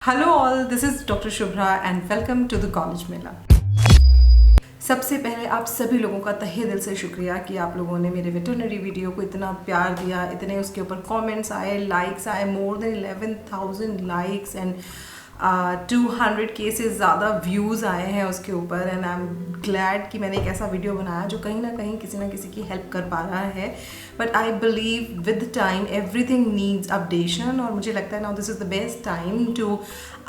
Hello all, this is doctor Shubhra and welcome to the college mela. सबसे पहले आप सभी लोगों का तहे दिल से शुक्रिया कि आप लोगों ने मेरे वेटरनरी वीडियो को इतना प्यार दिया, इतने उसके ऊपर कमेंट्स आए, लाइक्स आए, मोर देन 11,000 लाइक्स एंड 200 के से ज़्यादा व्यूज़ आए हैं उसके ऊपर। एंड आई एम ग्लैड कि मैंने एक ऐसा वीडियो बनाया जो कहीं ना किसी की हेल्प कर पा रहा है। But I believe with time everything needs updation, और मुझे लगता है now this is the best time to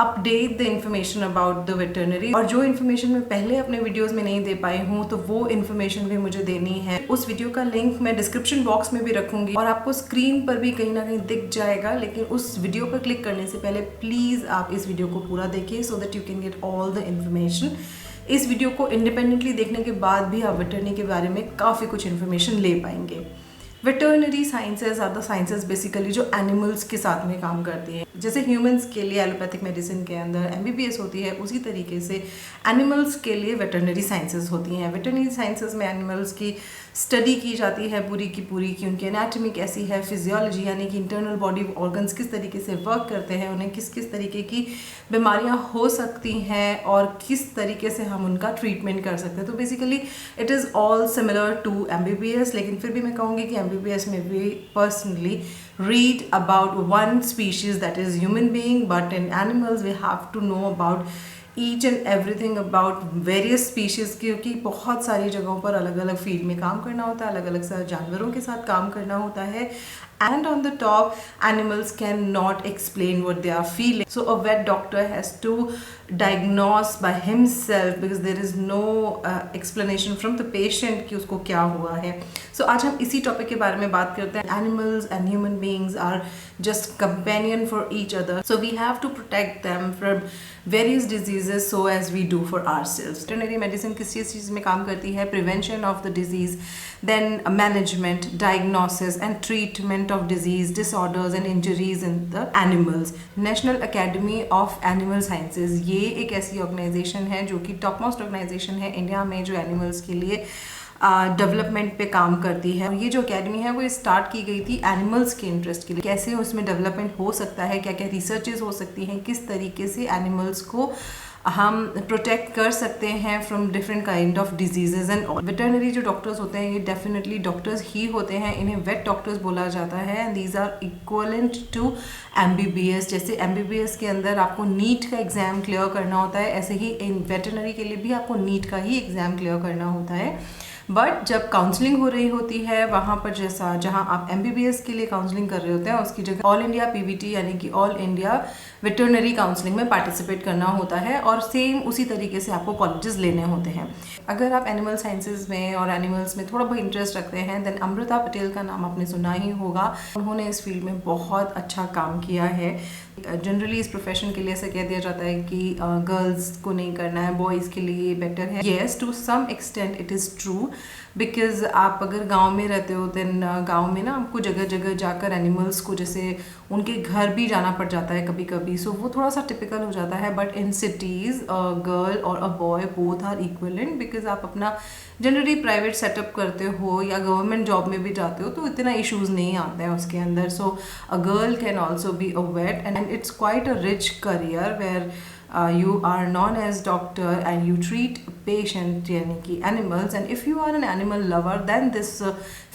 update the information about the veterinary. और जो इन्फॉर्मेशन मैं पहले अपने वीडियोज़ में नहीं दे पाई हूँ तो वो इन्फॉर्मेशन भी मुझे देनी है। उस वीडियो का लिंक मैं डिस्क्रिप्शन बॉक्स में भी रखूँगी और आपको स्क्रीन पर भी कहीं ना कहीं दिख जाएगा। लेकिन उस वीडियो पर क्लिक करने से पहले प्लीज़ आप इस वीडियो को पूरा देखिए so that you can get all the information. इस वीडियो को इंडिपेंडेंटली देखने के बाद भी आप वेटरनरी के बारे में काफ़ी कुछ इन्फॉर्मेशन ले पाएंगे। Veterinary sciences are the sciences basically जो एनिमल्स के साथ में काम करती हैं। जैसे ह्यूमंस के लिए एलोपैथिक मेडिसिन के अंदर MBBS होती है, उसी तरीके से एनिमल्स के लिए वेटरनरी साइंसेज होती हैं। वेटरनरी साइंसेज में एनिमल्स की स्टडी की जाती है पूरी की पूरी, कि उनकी एनाटॉमी कैसी है, फिजियोलॉजी यानी कि इंटरनल बॉडी ऑर्गन्स किस तरीके से वर्क करते हैं, उन्हें किस किस तरीके की बीमारियां हो सकती हैं और किस तरीके से हम उनका ट्रीटमेंट कर सकते हैं। तो basically it is all similar to MBBS। लेकिन फिर भी मैं कहूँगी कि MBBS में भी personally read about one species that is human being, but in animals we have to know about each and everything about various species, क्योंकि बहुत सारी जगहों पर अलग अलग फील्ड में काम करना होता है, अलग अलग जानवरों के साथ काम करना होता है। And on the top, animals cannot explain what they are feeling. So a vet doctor has to diagnose by himself because there is no explanation from the patient कि उसको क्या हुआ है। So आज हम इसी टॉपिक के बारे में बात करते हैं। Animals and human beings are just companion for each other. So we have to protect them from various diseases so as we do for ourselves. Veterinary medicine किस चीज़ में काम करती है? Prevention of the disease, then management, diagnosis and treatment of disease, disorders and injuries in the animals. National Academy of Animal Sciences ये एक ऐसी organisation है जो कि टॉप मोस्ट ऑर्गेनाइजेशन है इंडिया में जो एनिमल्स के लिए डेवलपमेंट पे काम करती है। और ये जो अकेडमी है वो स्टार्ट की गई थी एनिमल्स के इंटरेस्ट के लिए, कैसे उसमें डेवलपमेंट हो सकता है, क्या क्या रिसर्चेज हो सकती हैं, किस तरीके से एनिमल्स को हम प्रोटेक्ट कर सकते हैं from different kind of diseases and all. Veterinary जो डॉक्टर्स होते हैं ये डेफिनेटली डॉक्टर्स ही होते हैं, इन्हें वेट डॉक्टर्स बोला जाता है and these are equivalent to MBBS। जैसे MBBS के अंदर आपको नीट का एग्ज़ाम क्लियर करना होता है, ऐसे ही इन वेटरनरी के लिए भी आपको नीट का ही एग्ज़ाम क्लियर करना होता है। बट जब काउंसलिंग हो रही होती है वहाँ पर जहाँ आप MBBS के लिए काउंसलिंग कर रहे होते हैं उसकी जगह ऑल इंडिया PVT यानी कि ऑल इंडिया वेटरनरी काउंसलिंग में पार्टिसिपेट करना होता है और सेम उसी तरीके से आपको कॉलेजेस लेने होते हैं। अगर आप एनिमल साइंसेज में और एनिमल्स में थोड़ा बहुत इंटरेस्ट रखते हैं देन अमृता पटेल का नाम आपने सुना ही होगा। उन्होंने इस फील्ड में बहुत अच्छा काम किया है। जनरली इस प्रोफेशन के लिए ऐसा कह दिया जाता है कि गर्ल्स को नहीं करना है, बॉयज़ के लिए बेटर है। Yes, to some extent it is true, because आप अगर गांव में रहते हो देन गांव में ना आपको जगह जगह जाकर एनिमल्स को जैसे उनके घर भी जाना पड़ जाता है कभी कभी, सो वो थोड़ा सा टिपिकल हो जाता है। बट इन सिटीज़ गर्ल और a boy both are equivalent, because आप अपना जनरली प्राइवेट सेटअप करते हो या गवर्नमेंट जॉब में भी जाते हो तो इतना इश्यूज़ नहीं आते हैं उसके अंदर। So a girl can also be a vet and it's quite a rich career where you are known as doctor and you treat patient यानी कि animals, and if you are an animal lover then this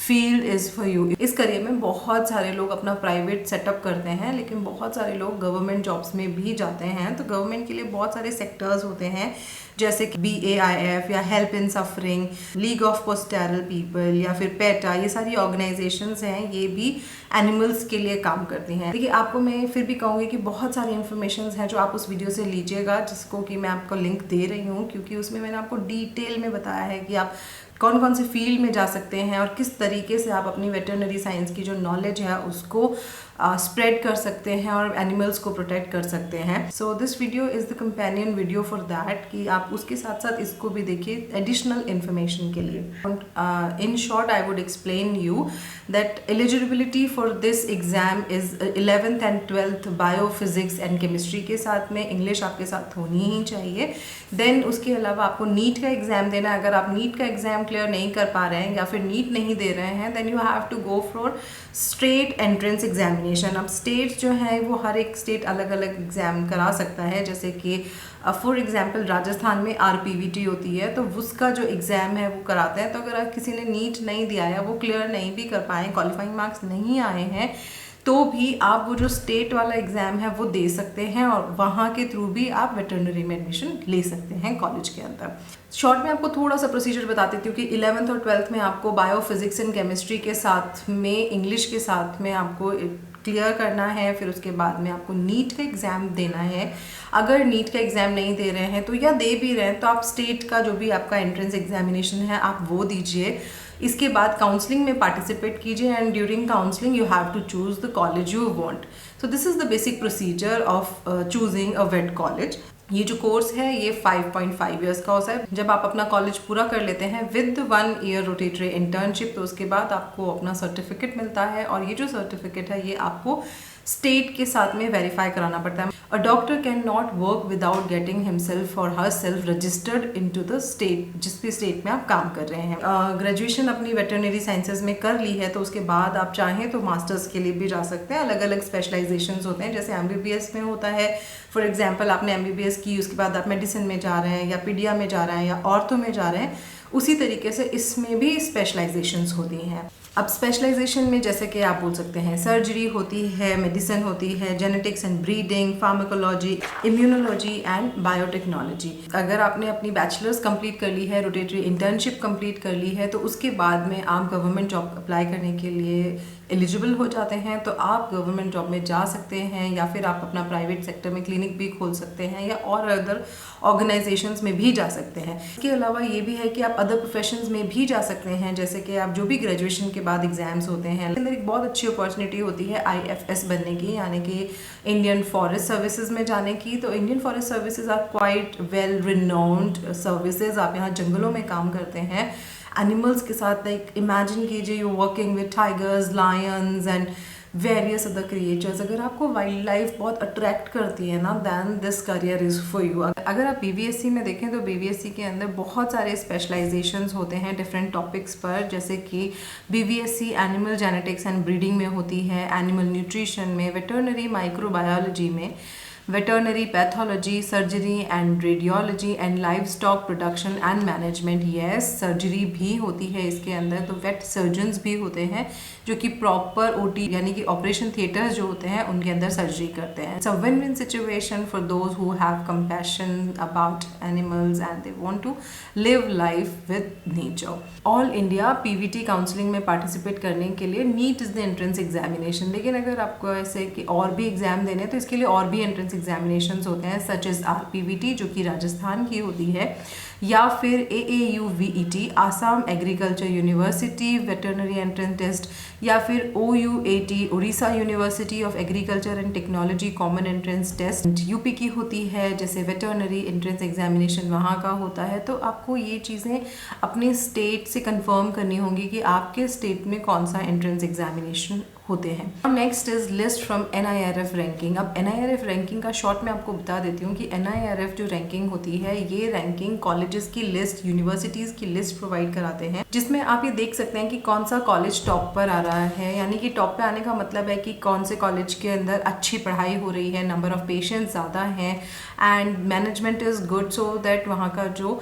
field is for you। इस career में बहुत सारे लोग अपना private setup करते हैं लेकिन बहुत सारे लोग गवर्नमेंट जॉब्स में भी जाते हैं। तो गवर्नमेंट के लिए बहुत सारे सेक्टर्स होते हैं जैसे कि BAIF या help in suffering, league of postural people या फिर पेटा, ये सारी ऑर्गेनाइजेशंस हैं, ये भी एनिमल्स के लिए काम करती हैं। देखिए आपको मैं फिर भी कहूँगी कि बहुत सारी इन्फॉर्मेशन हैं जो आप उस वीडियो से लीजिएगा जिसको कि मैं आपको लिंक दे रही हूँ, क्योंकि उसमें मैंने आपको डिटेल में बताया है कि आप कौन कौन से फील्ड में जा सकते हैं और किस तरीके से आप अपनी वेटरनरी साइंस की जो नॉलेज है उसको स्प्रेड कर सकते हैं और एनिमल्स को प्रोटेक्ट कर सकते हैं। So this video is the companion video for that, कि आप उसके साथ साथ इसको भी देखिए एडिशनल इन्फॉर्मेशन के लिए। In short I would explain you that eligibility for this exam is 11th and 12th bio physics and chemistry के साथ में इंग्लिश आपके साथ होनी ही चाहिए। देन उसके अलावा आपको नीट का एग्ज़ाम देना है। अगर आप नीट का एग्ज़ाम क्लियर नहीं कर पा रहे हैं या फिर नीट नहीं दे रहे हैं then you have to go for straight entrance examination examination. अब स्टेट जो है वो हर एक स्टेट अलग अलग एग्ज़ाम करा सकता है, जैसे कि फॉर एग्जांपल राजस्थान में आरपीवीटी होती है, तो उसका जो एग्ज़ाम है वो कराते हैं। तो अगर किसी ने नीट नहीं दिया है, वो क्लियर नहीं भी कर पाए, क्वालिफाइंग मार्क्स नहीं आए हैं, तो भी आप वो जो स्टेट वाला एग्ज़ाम है वो दे सकते हैं और वहाँ के थ्रू भी आप वेटरनरी में एडमिशन ले सकते हैं कॉलेज के अंदर। शॉर्ट में आपको थोड़ा सा प्रोसीजर बता देती हूँ कि 11th और 12th में आपको बायो, फिजिक्स एंड केमिस्ट्री के साथ में इंग्लिश के साथ में आपको क्लियर करना है। फिर उसके बाद में आपको नीट का एग्ज़ाम देना है। अगर नीट का एग्ज़ाम नहीं दे रहे हैं तो या दे भी रहे हैं तो आप स्टेट का जो भी आपका एंट्रेंस एग्जामिनेशन है आप वो दीजिए। इसके बाद काउंसलिंग में पार्टिसिपेट कीजिए and during counselling you have to choose the college you want. So this is the basic procedure of choosing a vet college. ये जो कोर्स है ये 5.5 ईयर्स का होता है। जब आप अपना कॉलेज पूरा कर लेते हैं विद 1 ईयर रोटेटरी इंटर्नशिप, तो उसके बाद आपको अपना सर्टिफिकेट मिलता है और ये जो सर्टिफिकेट है ये आपको स्टेट के साथ में वेरीफाई कराना पड़ता है। A doctor can not work without getting himself or herself registered into the state, जिस भी स्टेट में आप काम कर रहे हैं। ग्रेजुएशन अपनी वेटरनरी साइंसेज में कर ली है तो उसके बाद आप चाहें तो मास्टर्स के लिए भी जा सकते हैं। अलग अलग स्पेशलाइजेशंस होते हैं, जैसे एमबीबीएस में होता है। फॉर एग्जांपल आपने एमबीबीएस की, उसके बाद आप मेडिसिन में जा रहे हैं या पीडिया में जा रहे हैं या ऑर्थो में जा रहे हैं, उसी तरीके से इसमें भी स्पेशलाइजेशंस होती हैं। अब स्पेशलाइजेशन में जैसे कि आप बोल सकते हैं सर्जरी होती है, मेडिसिन होती है, genetics and breeding, pharmacology, immunology and biotechnology. अगर आपने अपनी बैचलर्स कंप्लीट कर ली है, रोटेटरी इंटर्नशिप कंप्लीट कर ली है, तो उसके बाद में आप गवर्नमेंट जॉब अप्लाई करने के लिए एलिजिबल हो जाते हैं। तो आप गवर्नमेंट जॉब में जा सकते हैं या फिर आप अपना प्राइवेट सेक्टर में क्लिनिक भी खोल सकते हैं या और अदर ऑर्गेनाइजेशंस में भी जा सकते हैं। इसके अलावा ये भी है कि आप अदर प्रोफेशंस में भी जा सकते हैं, जैसे कि आप जो भी ग्रेजुएशन के बाद एग्जाम्स होते हैं, अंदर एक बहुत अच्छी अपॉर्चुनिटी होती है IFS बनने की, यानी कि इंडियन फॉरेस्ट सर्विसेज में जाने की। तो Indian forest services are quite well renowned services. आप यहाँ जंगलों में काम करते हैं एनिमल्स के साथ। लाइक इमेजिन कीजिए you working with tigers, lions and various other creatures. अगर आपको वाइल्ड लाइफ बहुत अट्रैक्ट करती है ना, then this career is for you. अगर आप BBSc में देखें तो BBSc के अंदर बहुत सारे स्पेशलाइजेशंस होते हैं डिफरेंट टॉपिक्स पर, जैसे कि BBSc animal genetics and breeding में होती है, एनिमल न्यूट्रिशन में, वेटरनरी माइक्रोबायोलॉजी में, veterinary pathology, surgery and radiology and live stock production and management. Yes, surgery भी होती है इसके अंदर। तो वेट सर्जन्स भी होते हैं जो कि प्रॉपर OT यानी कि ऑपरेशन थिएटर्स जो होते हैं उनके अंदर सर्जरी करते हैं। It's a win win situation for those who have compassion about animals and they want to live life with nature. All India PVT counselling में पार्टिसिपेट करने के लिए NEET is the entrance examination. लेकिन अगर आपको ऐसे कि और भी एग्जाम देने तो इसके लिए और भी एंट्रेंस एग्जामिनेशंस होते हैं, सच एज RPVT जो कि राजस्थान की होती है, या फिर AAUVET Assam agriculture university veterinary entrance test, या फिर OUAT Orissa university of agriculture and technology common entrance test UP की होती है, जैसे वेटरनरी एंट्रेंस एग्जामिनेशन वहाँ का होता है। तो आपको ये चीज़ें अपने स्टेट से कंफर्म करनी होंगी कि आपके स्टेट में कौन सा एंट्रेंस एग्जामिनेशन होते हैं। Next is list from NIRF ranking. अब NIRF रैंकिंग का शॉर्ट में आपको बता देती हूँ कि NIRF जो रैंकिंग होती है, ये रैंकिंग कॉलेजेस की लिस्ट, यूनिवर्सिटीज़ की लिस्ट प्रोवाइड कराते हैं, जिसमें आप ये देख सकते हैं कि कौन सा कॉलेज टॉप पर आ रहा है। यानी कि टॉप पे आने का मतलब है कि कौन से कॉलेज के अंदर अच्छी पढ़ाई हो रही है, नंबर ऑफ पेशेंट्स ज़्यादा हैं and management is good, so that वहाँ का जो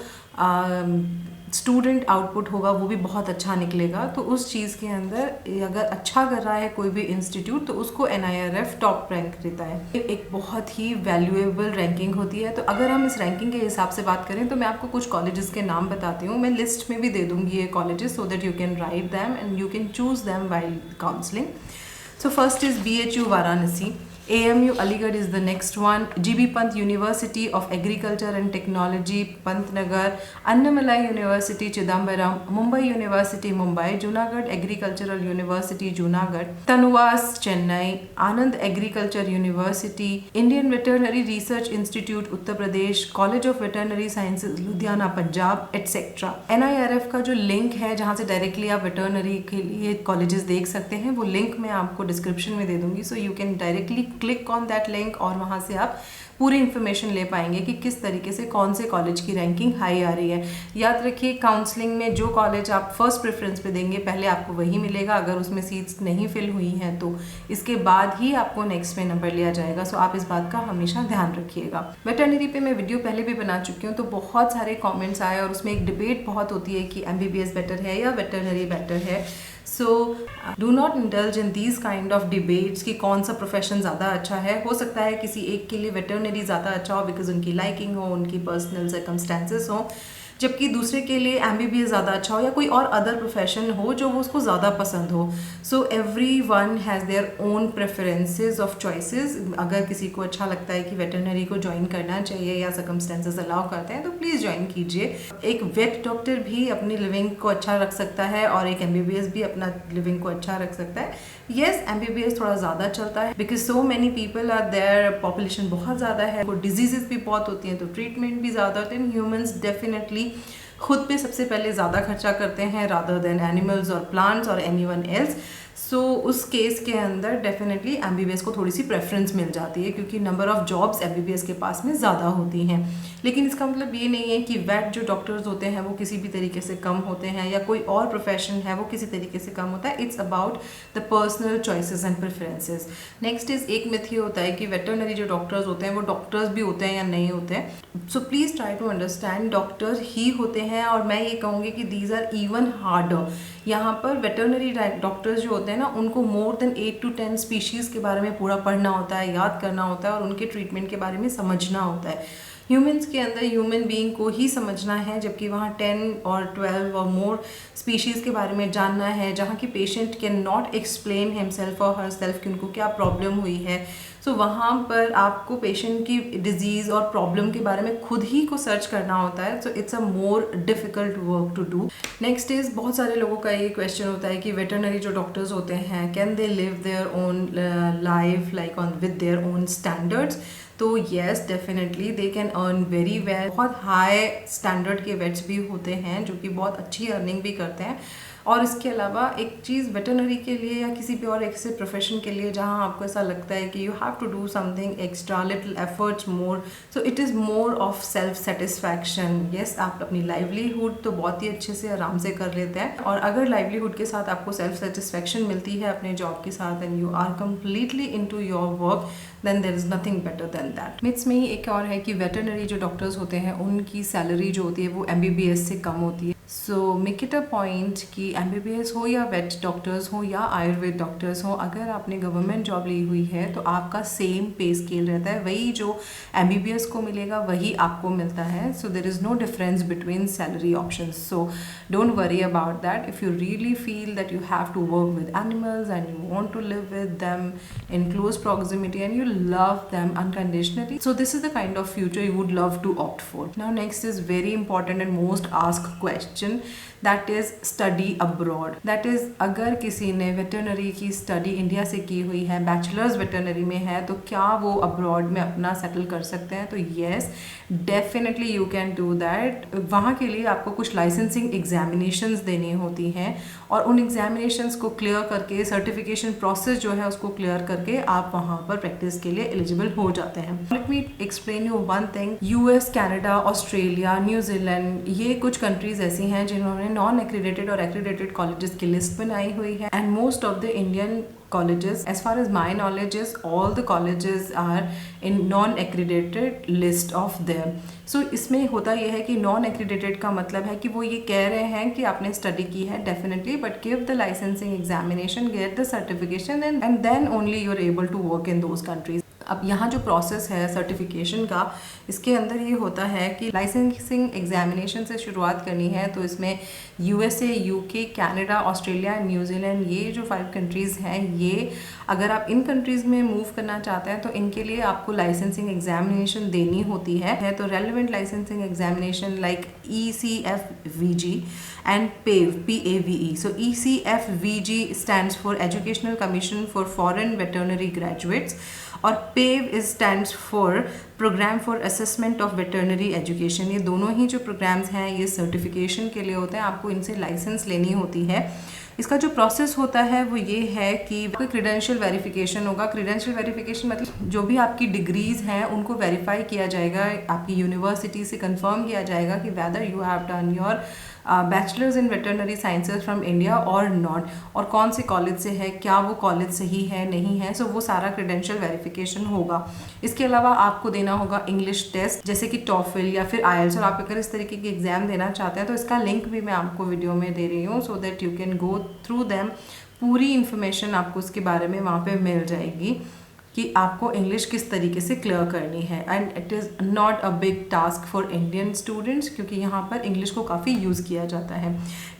स्टूडेंट आउटपुट होगा वो भी बहुत अच्छा निकलेगा। तो उस चीज़ के अंदर अगर अच्छा कर रहा है कोई भी इंस्टीट्यूट तो उसको NIRF टॉप रैंक देता है। एक बहुत ही वैल्यूएबल रैंकिंग होती है। तो अगर हम इस रैंकिंग के हिसाब से बात करें तो मैं आपको कुछ कॉलेजेस के नाम बताती हूँ। मैं लिस्ट में भी दे दूँगी ये colleges, so that you can write them and you can choose them while counselling. So first is BHU Varanasi, AMU Aligarh is the next one, GB Pant University of Agriculture and Technology Pantnagar, Annamalai University Chidambaram, Mumbai University Mumbai, Junagadh Agricultural University Junagadh, Tanuvas Chennai, Anand Agriculture University, Indian Veterinary Research Institute Uttar Pradesh, College of Veterinary Sciences Ludhiana Punjab, etc. NIRF का जो link है जहाँ से directly आप veterinary के लिए colleges देख सकते हैं, वो लिंक मैं आपको डिस्क्रिप्शन में दे दूँगी, सो you can directly click on that link और वहाँ से आप पूरी इन्फॉर्मेशन ले पाएंगे कि किस तरीके से कौन से कॉलेज की रैंकिंग हाई आ रही है। याद रखिए, काउंसलिंग में जो कॉलेज आप फर्स्ट प्रेफरेंस पे देंगे पहले आपको वही मिलेगा। अगर उसमें सीट्स नहीं फिल हुई हैं तो इसके बाद ही आपको नेक्स्ट में नंबर लिया जाएगा। सो आप इस बात का हमेशा ध्यान रखिएगा। वेटरनरी पे मैं वीडियो पहले भी बना चुकी हूँ, तो बहुत सारे कॉमेंट्स आए और उसमें एक डिबेट बहुत होती है कि MBBS बेटर है या वेटरनरी बेटर है। So do not indulge in these kind of debates कि कौन सा प्रोफेशन ज़्यादा अच्छा है। हो सकता है किसी एक के लिए वेटरनरी ज़्यादा अच्छा हो बिकॉज उनकी लाइकिंग हो, उनकी पर्सनल सर्कमस्टेंसेस हो, जबकि दूसरे के लिए MBBS ज़्यादा अच्छा हो या कोई और अदर प्रोफेशन हो जो वो उसको ज़्यादा पसंद हो। So every one has their own preferences of choices. अगर किसी को अच्छा लगता है कि वेटरनरी को ज्वाइन करना चाहिए या सर्कमस्टेंसेस अलाउ करते हैं तो प्लीज़ ज्वाइन कीजिए। एक वेट डॉक्टर भी अपनी लिविंग को अच्छा रख सकता है और एक MBBS भी अपना लिविंग को अच्छा रख सकता है। येस, MBBS थोड़ा ज़्यादा चलता है because so many people are there, population बहुत ज़्यादा है, वो डिजीजेस भी बहुत होती हैं तो ट्रीटमेंट भी ज़्यादा होते हैं। ह्यूमन्स डेफिनेटली खुद पे सबसे पहले ज़्यादा खर्चा करते हैं रादर देन एनिमल्स और प्लांट्स और एनीवन एल्स। सो उस केस के अंदर डेफिनेटली MBBS को थोड़ी सी प्रेफरेंस मिल जाती है क्योंकि नंबर ऑफ़ जॉब्स MBBS के पास में ज़्यादा होती हैं। लेकिन इसका मतलब ये नहीं है कि वेट जो डॉक्टर्स होते हैं वो किसी भी तरीके से कम होते हैं या कोई और प्रोफेशन है वो किसी तरीके से कम होता है। It's about the personal choices and preferences. Next is, एक मिथ ये होता है कि वेटरनरी जो डॉक्टर्स होते हैं वो डॉक्टर्स भी होते हैं या नहीं होते हैं। So please try to understand, doctors ही होते हैं और मैं ये कहूँगी कि दीज आर इवन हार्डर। यहाँ पर वेटरनरी डॉक्टर्स जो होते हैं ना, उनको मोर देन 8 to 10 स्पीशीज़ के बारे में पूरा पढ़ना होता है, याद करना होता है और उनके ट्रीटमेंट के बारे में समझना होता है। ह्यूमंस के अंदर ह्यूमन बीइंग को ही समझना है, जबकि वहाँ 10 और 12 और मोर स्पीशीज़ के बारे में जानना है जहाँ की patient can not explain himself or her self कि उनको क्या प्रॉब्लम हुई है। सो वहाँ पर आपको पेशेंट की डिजीज़ और प्रॉब्लम के बारे में खुद ही को सर्च करना होता है। So it's a more difficult work to do. Next is, बहुत सारे लोगों का ये क्वेश्चन होता है कि वेटरनरी जो डॉक्टर्स होते हैं can they live their own life like on with their own standards. तो yes, definitely they can earn very well. बहुत हाई स्टैंडर्ड के वेट्स भी होते हैं जो कि बहुत अच्छी अर्निंग भी करते हैं। और इसके अलावा एक चीज़ वेटरनरी के लिए या किसी भी और ऐसे प्रोफेशन के लिए जहाँ आपको ऐसा लगता है कि you have to do something extra, little efforts more, so it is more of self satisfaction. Yes, आप अपनी लाइवलीहुड तो बहुत ही अच्छे से आराम से कर लेते हैं और अगर लाइवलीहुड के साथ आपको सेल्फ सेटिस्फैक्शन मिलती है अपने जॉब के साथ and you are completely into your work, then there is nothing better than that. Myths में ही एक और है कि वेटरनरी जो डॉक्टर्स होते हैं उनकी सैलरी जो होती है वो MBBS से कम होती है। So make it a point कि MBBS हो या वेट डॉक्टर्स हो या आयुर्वेद डॉक्टर्स हो, अगर आपने गवर्नमेंट जॉब ली हुई है तो आपका सेम पे स्केल रहता है। वही जो MBBS को मिलेगा वही आपको मिलता है। So there is no difference between salary options. So don't worry about that. If you really feel that you have to work with animals and you want to live with them in close proximity and you love them unconditionally, so this is the kind of future you would love to opt for. Now next is very important and most asked question, that is study abroad. That is, अगर किसी ने veterinary की study India से की हुई है, bachelors veterinary में है, तो क्या वो अब्रॉड में अपना सेटल कर सकते हैं? तो yes, definitely you can do that. वहाँ के लिए आपको कुछ लाइसेंसिंग एग्जामिनेशंस देनी होती हैं और उन एग्जामिनेशंस को क्लियर करके सर्टिफिकेशन प्रोसेस जो है उसको क्लियर करके आप वहाँ पर प्रैक्टिस के लिए एलिजिबल हो जाते हैं। Let me explain you one thing. US, Canada, Australia, New Zealand, ये कुछ कंट्रीज ऐसी हैं जिन्होंने नॉन एक्रीडेटेड और एक्रीडेटेड कॉलेजेस की लिस्ट बनाई हुई है and most of the Indian colleges, as far as my knowledge is, all the colleges are in non-accredited list of them. So इसमें होता यह है कि non-accredited का मतलब है कि वो ये कह रहे हैं कि आपने स्टडी की है definitely, but give the licensing examination, get the certification and then only you're able to work in those countries. अब यहाँ जो प्रोसेस है सर्टिफिकेशन का, इसके अंदर ये होता है कि लाइसेंसिंग एग्जामिनेशन से शुरुआत करनी है, तो इसमें USA, UK, Canada, Australia, New Zealand, ये जो 5 कंट्रीज़ हैं, ये अगर आप इन कंट्रीज़ में मूव करना चाहते हैं तो इनके लिए आपको लाइसेंसिंग एग्जामिनेशन देनी होती है। तो relevant licensing examination like ECFVG and PAVE. So ECFVG stands for Educational Commission for Foreign Veterinary Graduates और PAVE stands for Program for Assessment of Veterinary Education. ये दोनों ही जो प्रोग्राम्स हैं ये सर्टिफिकेशन के लिए होते हैं, आपको इनसे लाइसेंस लेनी होती है। इसका जो प्रोसेस होता है वो ये है कि कोई क्रीडेंशियल वेरिफिकेशन होगा। क्रीडेंशियल वेरिफिकेशन मतलब जो भी आपकी डिग्रीज हैं उनको वेरीफाई किया जाएगा, आपकी यूनिवर्सिटी से कंफर्म किया जाएगा कि whether you have done your bachelors in veterinary sciences from India और नॉट, और कौन से कॉलेज से है, क्या वो कॉलेज सही है नहीं है। सो वो सारा क्रीडेंशियल वेरिफिकेशन होगा। इसके अलावा आपको देना होगा इंग्लिश टेस्ट जैसे कि टॉफिल या फिर आइल्स, और आप अगर इस तरीके की एग्जाम देना चाहते हैं तो इसका लिंक भी मैं आपको वीडियो में दे रही हूँ, so that you can go through them. पूरी इन्फॉर्मेशन आपको उसके बारे में वहाँ पे मिल जाएगी कि आपको इंग्लिश किस तरीके से क्लियर करनी है। And it is not a big task for Indian students, क्योंकि यहाँ पर इंग्लिश को काफ़ी यूज़ किया जाता है।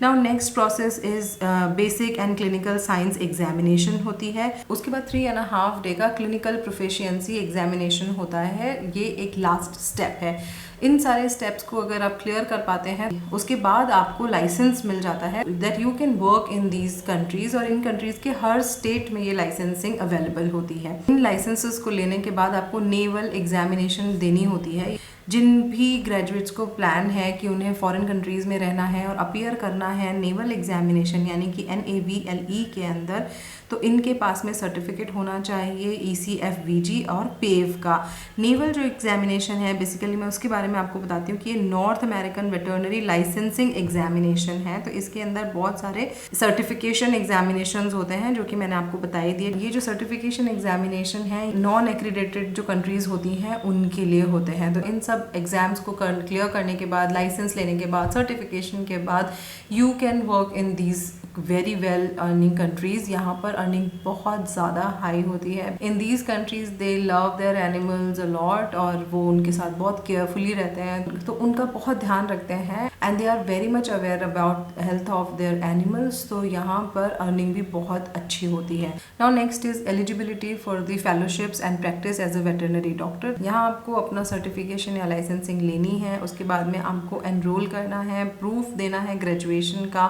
Now next process is basic and clinical science examination होती है। उसके बाद 3.5 डे का क्लिनिकल प्रोफिशिएंसी एग्जामिनेशन होता है। ये एक लास्ट स्टेप है। इन सारे स्टेप्स को अगर आप क्लियर कर पाते हैं उसके बाद आपको लाइसेंस मिल जाता है that you can work in these countries, और इन कंट्रीज के हर स्टेट में ये लाइसेंसिंग अवेलेबल होती है। इन लाइसेंसेस को लेने के बाद आपको नेवल एग्जामिनेशन देनी होती है। जिन भी ग्रेजुएट्स को प्लान है कि उन्हें फॉरेन कंट्रीज़ में रहना है और अपीयर करना है नेवल एग्जामिनेशन यानी कि NAVLE के अंदर, तो इनके पास में सर्टिफिकेट होना चाहिए ECFVG और PAVE का। नेवल जो एग्जामिनेशन है बेसिकली मैं उसके बारे में आपको बताती हूँ कि ये north American veterinary licensing examination है। तो इसके अंदर बहुत सारे सर्टिफिकेशन एग्जामिनेशन होते हैं जो कि मैंने आपको बताई दिए। ये जो सर्टिफिकेशन एग्जामिनेशन है नॉन एक्रीडेटेड जो कंट्रीज़ होती हैं उनके लिए होते हैं। तो इन सब एग्जाम्स को क्लियर करने के बाद, लाइसेंस लेने के बाद, सर्टिफिकेशन के बाद you can work in these very well earning countries. यहाँ पर अर्निंग बहुत ज़्यादा हाई होती है। In these countries they love there animals a lot, और वो उनके साथ बहुत केयरफुली रहते हैं, तो उनका बहुत ध्यान रखते हैं and they are very much aware about health of their animals. तो यहाँ पर अर्निंग भी बहुत अच्छी होती है। Now next is eligibility for the fellowships and practice as a veterinary doctor. यहाँ आपको अपना सर्टिफिकेशन या लाइसेंसिंग लेनी है, उसके बाद में आपको एनरोल करना है, प्रूफ देना है ग्रेजुएशन का,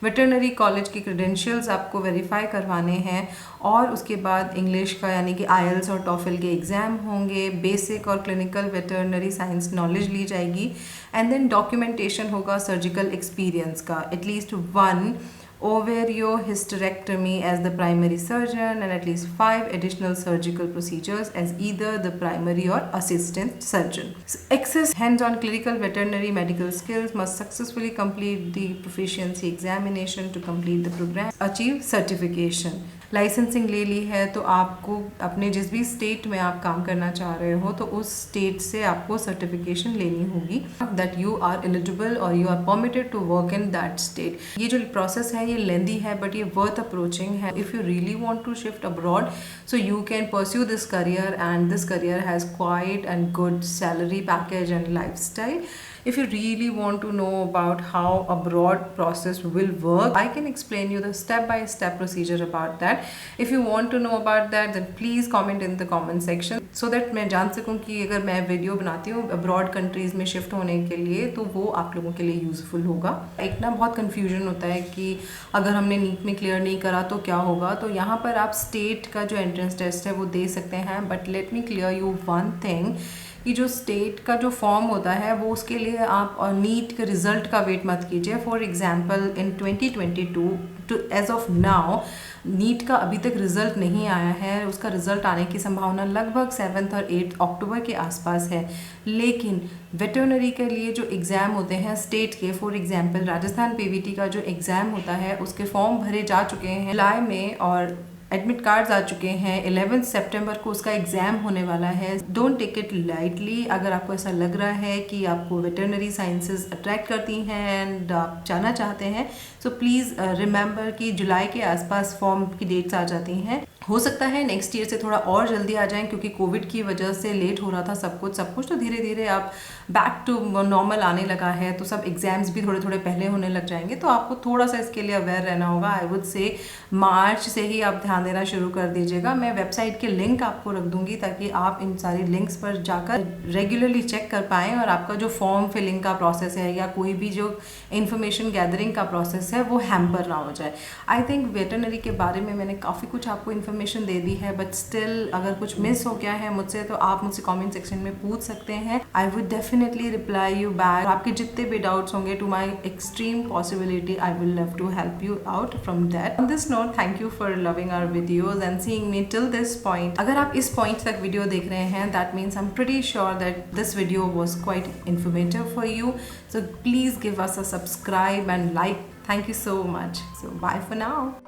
वेटरनरी कॉलेज की क्रेडेंशियल्स आपको वेरीफाई करवाने हैं, और उसके बाद इंग्लिश का यानी कि IELTS और टॉफिल के एग्ज़ाम होंगे। बेसिक और क्लिनिकल वेटरनरी साइंस नॉलेज ली जाएगी, एंड देन डॉक्यूमेंटेशन होगा सर्जिकल एक्सपीरियंस का, at least 1 ovario hysterectomy as the primary surgeon and at least 5 additional surgical procedures as either the primary or assistant surgeon. So, excess hands-on clinical veterinary medical skills must successfully complete the proficiency examination to complete the program, achieve certification. Licensing ले ली है तो आपको अपने जिस भी state में आप काम करना चाह रहे हो तो उस स्टेट से आपको सर्टिफिकेशन लेनी होगी दैट यू आर एलिजिबल और you are permitted to work in that state. ये जो प्रोसेस है ये लेंदी है बट ये वर्थ अप्रोचिंग है। If you really want to shift abroad so you can pursue this career, and this career has quite and good salary package and lifestyle. If you really want to know about how abroad process will work, I can explain you the step-by-step procedure about that. If you want to know about that, then please comment in the comment section so that मैं जान सकूँ कि अगर मैं video बनाती हूँ abroad countries में shift होने के लिए तो वो आप लोगों के लिए यूज़फुल होगा। एक ना बहुत कन्फ्यूजन होता है कि अगर हमने नीट में क्लियर नहीं करा तो क्या होगा। तो यहाँ पर आप स्टेट का जो एंट्रेंस टेस्ट है वो दे सकते हैं, but let me clear you one thing कि जो स्टेट का जो फॉर्म होता है वो उसके लिए आप नीट के रिज़ल्ट का वेट मत कीजिए। For example in 2022 to as of now NEET का अभी तक रिज़ल्ट नहीं आया है। उसका रिज़ल्ट आने की संभावना लगभग 7 और 8 अक्टूबर के आसपास है। लेकिन वेटरनरी के लिए जो एग्ज़ाम होते हैं स्टेट के, फॉर एग्जांपल राजस्थान PVT का जो एग्ज़ाम होता है उसके फॉर्म भरे जा चुके हैं जुलाई में और एडमिट कार्ड्स आ चुके हैं। 11 सितंबर को उसका एग्ज़ाम होने वाला है। Don't take it lightly. अगर आपको ऐसा लग रहा है कि आपको वेटरनरी साइंसेस अट्रैक्ट करती हैं एंड आप जाना चाहते हैं सो प्लीज़ रिमेंबर कि जुलाई के आसपास फॉर्म की डेट्स आ जाती हैं। हो सकता है नेक्स्ट ईयर से थोड़ा और जल्दी आ जाएं क्योंकि कोविड की वजह से लेट हो रहा था सब कुछ तो धीरे धीरे आप बैक टू नॉर्मल आने लगा है तो सब एग्ज़ाम्स भी थोड़े थोड़े पहले होने लग जाएंगे। तो आपको थोड़ा सा इसके लिए अवेयर रहना होगा। आई वुड से मार्च से ही आप ध्यान देना शुरू कर दीजिएगा। मैं वेबसाइट के लिंक आपको रख दूंगी ताकि आप इन सारी लिंक्स पर जाकर रेगुलरली चेक कर पाएँ और आपका जो फॉर्म फिलिंग का प्रोसेस है या कोई भी जो इन्फॉर्मेशन गैदरिंग का प्रोसेस है वो हैम्पर ना हो जाए। आई थिंक वेटरनरी के बारे में मैंने काफ़ी कुछ आपको इन्फॉर्मेशन दे दी है, बट स्टिल अगर कुछ मिस हो गया है मुझसे तो आप मुझसे कमेंट सेक्शन में पूछ सकते हैं. I would definitely reply you back. आपके जितने भी डाउट्स होंगे, to my extreme possibility I will love to help you out from that. On this note, thank you for loving our videos and seeing me till this point. अगर आप इस point तक video देख रहे हैं, that means I am pretty sure that this video was quite informative for you. So please give us a subscribe and like. Thank you so much. So bye for now.